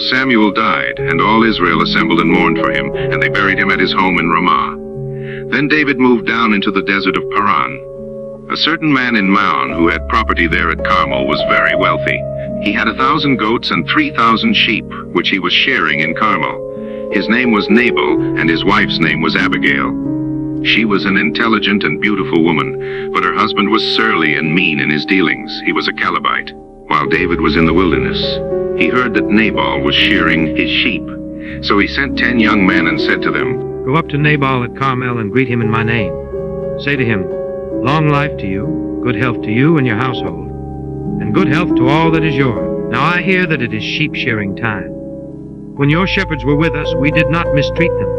Samuel died, and all Israel assembled and mourned for him, and they buried him at his home in Ramah. Then David moved down into the desert of Paran. A certain man in Maon who had property there at Carmel was very wealthy. He had 1,000 goats and 3,000 sheep, which he was sharing in Carmel. His name was Nabal, and his wife's name was Abigail. She was an intelligent and beautiful woman, but her husband was surly and mean in his dealings. He was a Calebite. While David was in the wilderness, he heard that Nabal was shearing his sheep. So he sent 10 young men and said to them, "Go up to Nabal at Carmel and greet him in my name. Say to him, 'Long life to you, good health to you and your household, and good health to all that is yours. Now I hear that it is sheep shearing time. When your shepherds were with us, we did not mistreat them,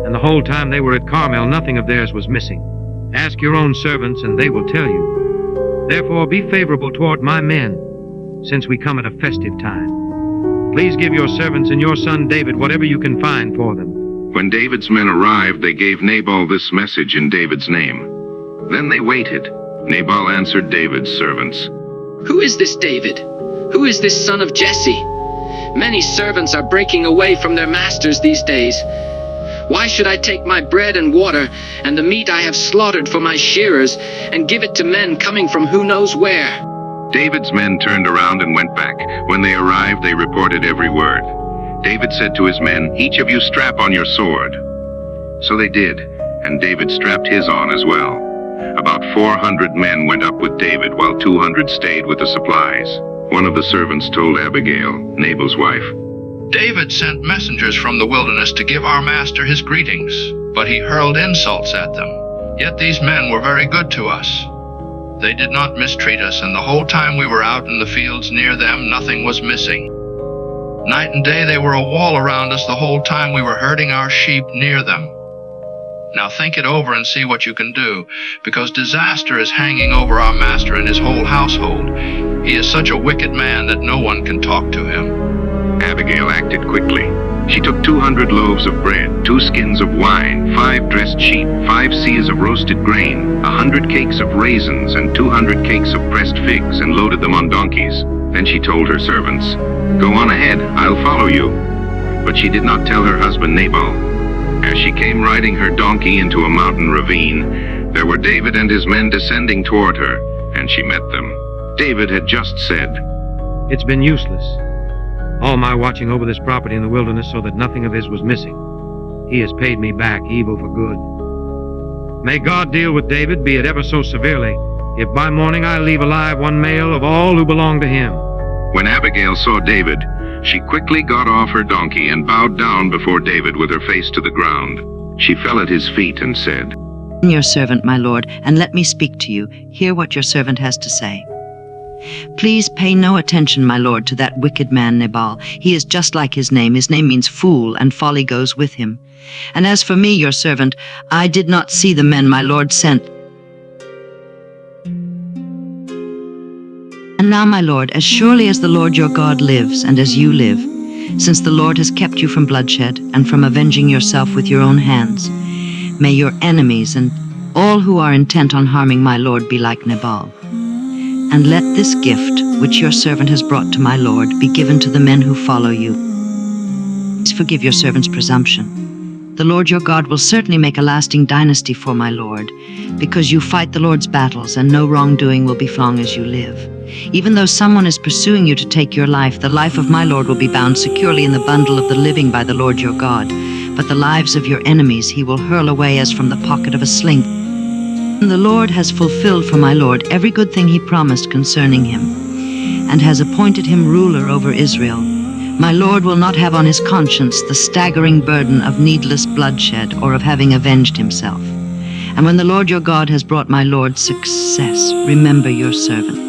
and the whole time they were at Carmel, nothing of theirs was missing. Ask your own servants, and they will tell you. Therefore be favorable toward my men, since we come at a festive time. Please give your servants and your son David whatever you can find for them.'" When David's men arrived, they gave Nabal this message in David's name. Then they waited. Nabal answered David's servants, "Who is this David? Who is this son of Jesse? Many servants are breaking away from their masters these days. Why should I take my bread and water and the meat I have slaughtered for my shearers and give it to men coming from who knows where?" David's men turned around and went back. When they arrived, they reported every word. David said to his men, "Each of you strap on your sword." So they did, and David strapped his on as well. About 400 men went up with David, while 200 stayed with the supplies. One of the servants told Abigail, Nabal's wife, "David sent messengers from the wilderness to give our master his greetings, but he hurled insults at them. Yet these men were very good to us. They did not mistreat us, and the whole time we were out in the fields near them, nothing was missing. Night and day they were a wall around us the whole time we were herding our sheep near them. Now think it over and see what you can do, because disaster is hanging over our master and his whole household. He is such a wicked man that no one can talk to him." Abigail acted quickly. She took 200 loaves of bread, 2 skins of wine, 5 dressed sheep, 5 seahs of roasted grain, 100 cakes of raisins, and 200 cakes of pressed figs, and loaded them on donkeys. Then she told her servants, "Go on ahead, I'll follow you." But she did not tell her husband Nabal. As she came riding her donkey into a mountain ravine, there were David and his men descending toward her, and she met them. David had just said, "It's been useless, all my watching over this property in the wilderness so that nothing of his was missing. He has paid me back evil for good. May God deal with David, be it ever so severely, if by morning I leave alive one male of all who belong to him." When Abigail saw David, she quickly got off her donkey and bowed down before David with her face to the ground. She fell at his feet and said, "Your servant, my lord, and let me speak to you. Hear what your servant has to say. Please pay no attention, my lord, to that wicked man Nabal. He is just like his name. His name means fool, and folly goes with him. And as for me, your servant, I did not see the men my lord sent. And now, my lord, as surely as the Lord your God lives, and as you live, since the Lord has kept you from bloodshed and from avenging yourself with your own hands, may your enemies and all who are intent on harming my lord be like Nabal. And let this gift, which your servant has brought to my lord, be given to the men who follow you. Please forgive your servant's presumption. The Lord your God will certainly make a lasting dynasty for my lord, because you fight the Lord's battles, and no wrongdoing will be as long as you live. Even though someone is pursuing you to take your life, the life of my lord will be bound securely in the bundle of the living by the Lord your God. But the lives of your enemies he will hurl away as from the pocket of a sling. And the Lord has fulfilled for my lord every good thing he promised concerning him, and has appointed him ruler over Israel. My lord will not have on his conscience the staggering burden of needless bloodshed or of having avenged himself. And when the Lord your God has brought my lord success, remember your servant."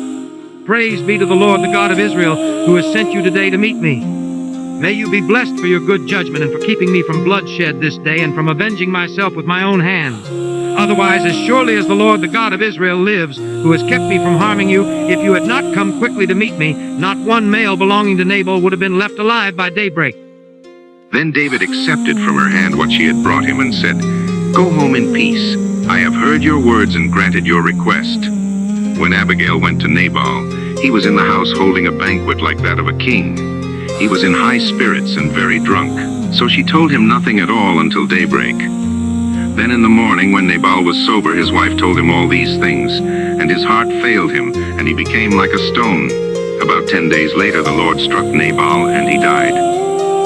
Praise be to the Lord, the God of Israel, who has sent you today to meet me. May you be blessed for your good judgment and for keeping me from bloodshed this day and from avenging myself with my own hands. Otherwise, as surely as the Lord, the God of Israel, lives, who has kept me from harming you, if you had not come quickly to meet me, not one male belonging to Nabal would have been left alive by daybreak." Then David accepted from her hand what she had brought him and said, "Go home in peace. I have heard your words and granted your request." When Abigail went to Nabal, he was in the house holding a banquet like that of a king. He was in high spirits and very drunk, so she told him nothing at all until daybreak. Then in the morning, when Nabal was sober, his wife told him all these things, and his heart failed him, and he became like a stone. About 10 days later, the Lord struck Nabal, and he died.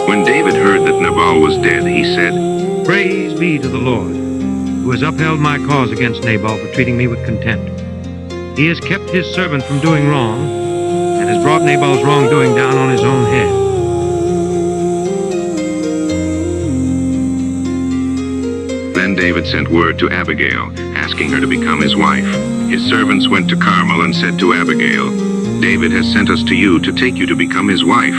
When David heard that Nabal was dead, he said, Praise be to the Lord, who has upheld my cause against Nabal for treating me with contempt. He has kept his servant from doing wrong, and has brought Nabal's wrongdoing down on his own head. Then David sent word to Abigail, asking her to become his wife. His servants went to Carmel and said to Abigail, David has sent us to you to take you to become his wife.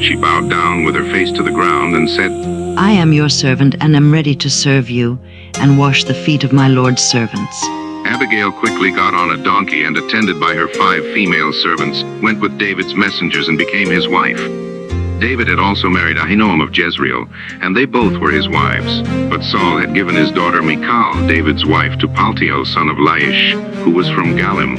She bowed down with her face to the ground and said, I am your servant and am ready to serve you and wash the feet of my Lord's servants. Abigail quickly got on a donkey and, attended by her 5 female servants, went with David's messengers and became his wife. David had also married Ahinoam of Jezreel, and they both were his wives. But Saul had given his daughter Michal, David's wife, to Paltiel, son of Laish, who was from Galim.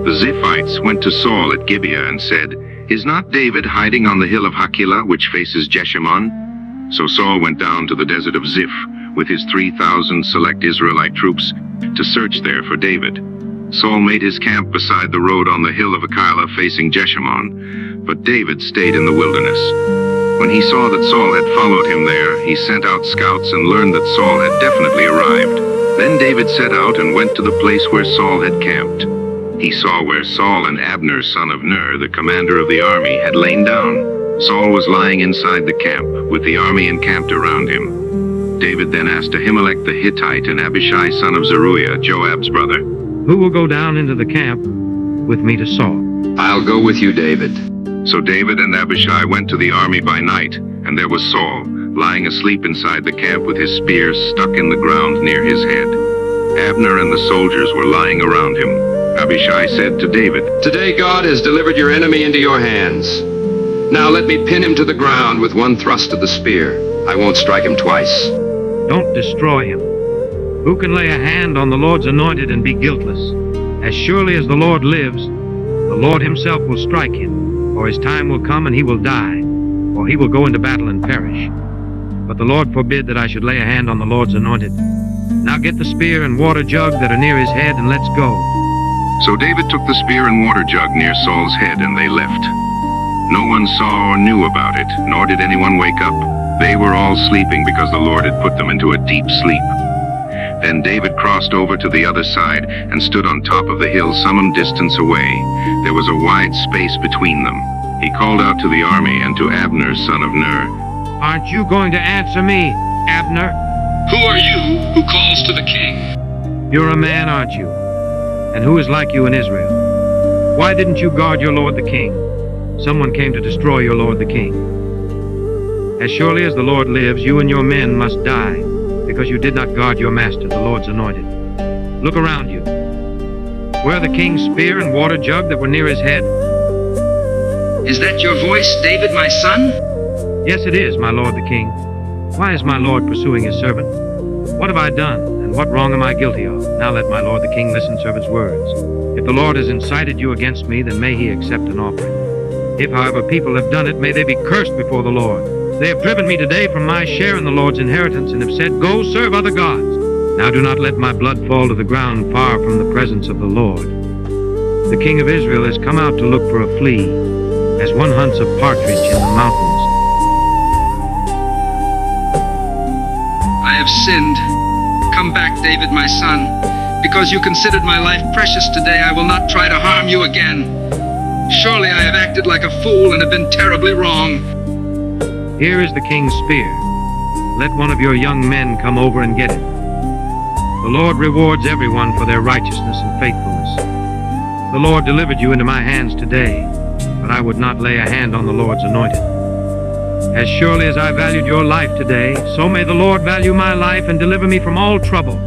The Ziphites went to Saul at Gibeah and said, Is not David hiding on the hill of Hakilah, which faces Jeshimon? So Saul went down to the desert of Ziph with his 3,000 select Israelite troops to search there for David. Saul made his camp beside the road on the hill of Hakilah facing Jeshimon, but David stayed in the wilderness. When he saw that Saul had followed him there, he sent out scouts and learned that Saul had definitely arrived. Then David set out and went to the place where Saul had camped. He saw where Saul and Abner, son of Ner, the commander of the army, had lain down. Saul was lying inside the camp, with the army encamped around him. David then asked Ahimelech the Hittite and Abishai, son of Zeruiah, Joab's brother, Who will go down into the camp with me to Saul? I'll go with you, David. So David and Abishai went to the army by night, and there was Saul, lying asleep inside the camp with his spear stuck in the ground near his head. Abner and the soldiers were lying around him. Abishai said to David, Today God has delivered your enemy into your hands. Now let me pin him to the ground with one thrust of the spear. I won't strike him twice. Don't destroy him. Who can lay a hand on the Lord's anointed and be guiltless? As surely as the Lord lives, the Lord himself will strike him, or his time will come and he will die, or he will go into battle and perish. But the Lord forbid that I should lay a hand on the Lord's anointed. Now get the spear and water jug that are near his head, and let's go. So David took the spear and water jug near Saul's head, and they left. No one saw or knew about it, nor did anyone wake up. They were all sleeping because the Lord had put them into a deep sleep. Then David crossed over to the other side and stood on top of the hill some distance away. There was a wide space between them. He called out to the army and to Abner, son of Ner, Aren't you going to answer me, Abner? Who are you who calls to the king? You're a man, aren't you? And who is like you in Israel? Why didn't you guard your lord the king? Someone came to destroy your lord the king. As surely as the Lord lives, you and your men must die, because you did not guard your master, the Lord's anointed. Look around you. Where are the king's spear and water jug that were near his head? Is that your voice, David, my son? Yes, it is, my lord the king. Why is my lord pursuing his servant? What have I done, and what wrong am I guilty of? Now let my lord the king listen to servant's words. If the Lord has incited you against me, then may he accept an offering. If, however, people have done it, may they be cursed before the Lord. They have driven me today from my share in the Lord's inheritance, and have said, Go serve other gods. Now do not let my blood fall to the ground far from the presence of the Lord. The king of Israel has come out to look for a flea, as one hunts a partridge in the mountains. I have sinned. Come back, David, my son. Because you considered my life precious today, I will not try to harm you again. Surely I have acted like a fool and have been terribly wrong. Here is the king's spear. Let one of your young men come over and get it. The Lord rewards everyone for their righteousness and faithfulness. The Lord delivered you into my hands today, but I would not lay a hand on the Lord's anointed. As surely as I valued your life today, so may the Lord value my life and deliver me from all trouble.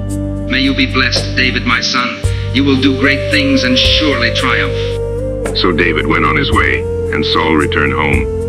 May you be blessed, David, my son. You will do great things and surely triumph. So David went on his way, and Saul returned home.